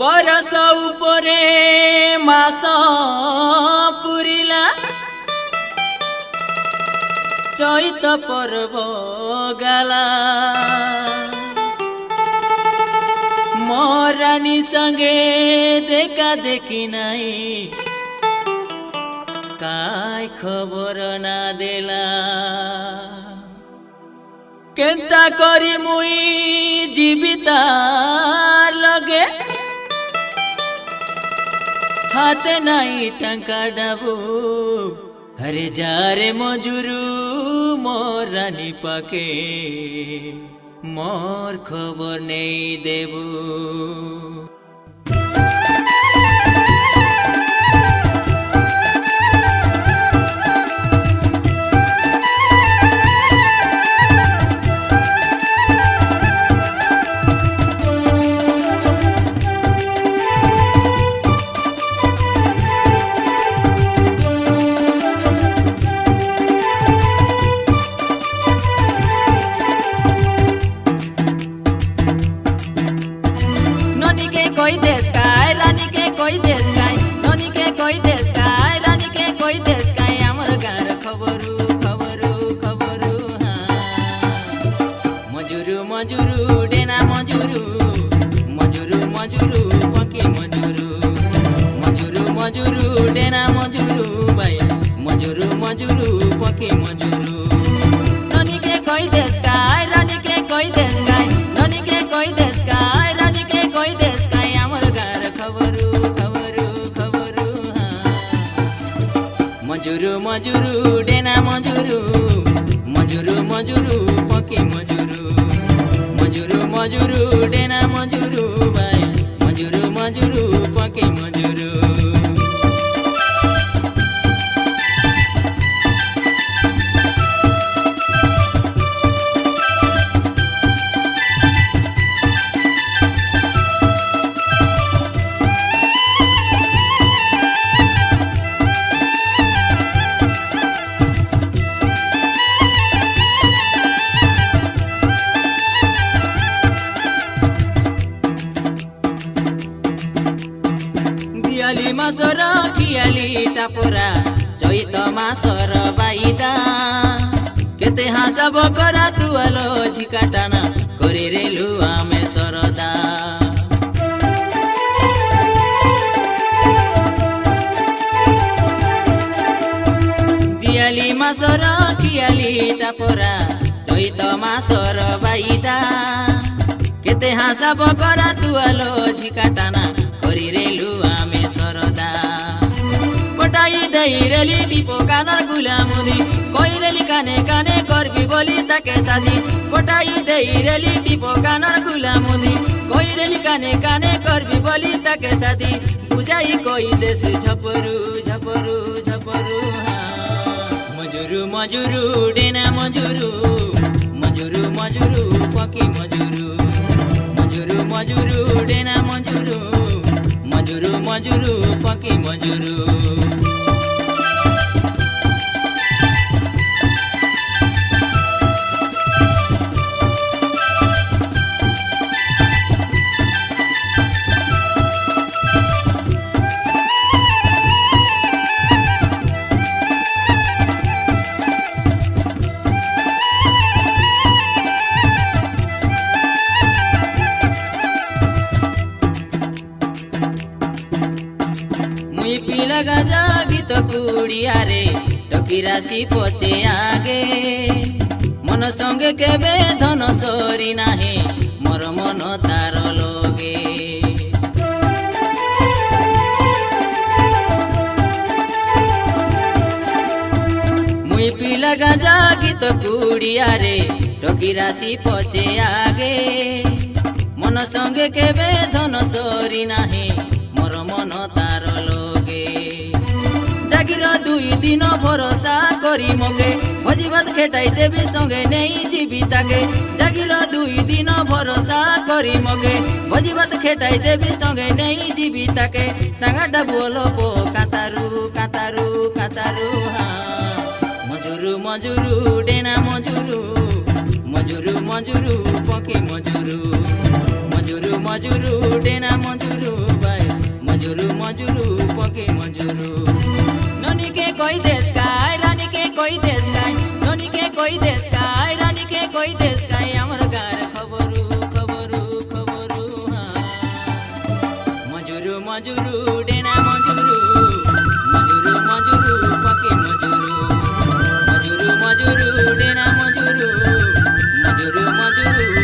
बरस उपरे मास पुरिला चैत पर्व गाला मोरानी संगे देखा देखी नहीं काय खबर ना देला केंता करी मुई जीविता लगे हाथे नाई टंका डाबू हरे जारे मजूरू मोर रानी पाके मोर खबर नहीं देबू कोई देश काय रानी के कोई देश काय ननी के कोई देश काय रानी के कोई देश काय हमर गार खबरू खबरू खबरू मजूरू मजूरू डेना मजूरू मजूरू मजूरू पके मजूरू मजूरू मजूरू डेना मजूरू भाई मजूरू मजूरू पके मजूरू ननी के कोई देश काय रानी के कोई देश काय ननी के कोई देश काय रानी के कोई देश मजूरू मजूरू डेना मजूरू मजूरू मजूरू पके मजूरू मजूरू मजूरू डेना मजूरू भाई मजूरू मजूरू पके मजूरू दियाली मासर खियाली टापोरा चैत मासर बाईदा केते हासब करा तुआलो झिकाटाना करे रेलु आमे सरदा दियाली मासर खियाली टापोरा चैत मासर बाईदा केते हासब करा तुआलो झिकाटाना करी रेलु आमे सरदा पटाई दई रेली टिपो कानर गुलामुदी कोई रेली काने काने करबी बोली ताके सादी पटाई दई रेली टिपो कानर गुलामुदी कोई रेली काने काने करबी बोली ताके सादी बुझाई कोई देश झपरू झपरू झपरू मजूरू मजूरू डेना मजूरू मजूरू मजूरू पके मजूरू मजूरू मजूरू डेना मजूरू मजूरू मजूरू पके मजूरू पिला गाजा गीत पुड़िया रे टकी राशि पचे आगे मन संगे केबे धन सरी नाही मोर मन तार लगे मुई पिला गाजा गीत पुड़िया रे टकी राशि पचे आगे मन संगे केबे धन सरी नाही मोर मन तार लगे जागिर दुई दिन भरोसा करी मगे भोजी भात खेटाई देवी संगे नहीं जीविताके जागिर दुई दिन भरोसा करी मगे भोजी भात खेटाई देवी संगे नहीं जीविताके टांगाटा बोलो पो कातारू कातारू कातारू मजूरू मजूरू डेना मजूरू मजूरू मजूरू पके मजूरू मजूरू मजूरू डेना मजूरू মজুরু পকে মজুরু ননিকে কই দেশ কাই রানীকে কই দেশ কাই ননিকে কই দেশ কাই রানীকে কই দেশ কাই আমার গার খবরু খবরু খবরু মজুরু মজুরু ডেনা মজুরু মজুরু মজুরু পকে মজুরু মজুরু মজুরু ডেনা মজুরু মজুরু মজুরু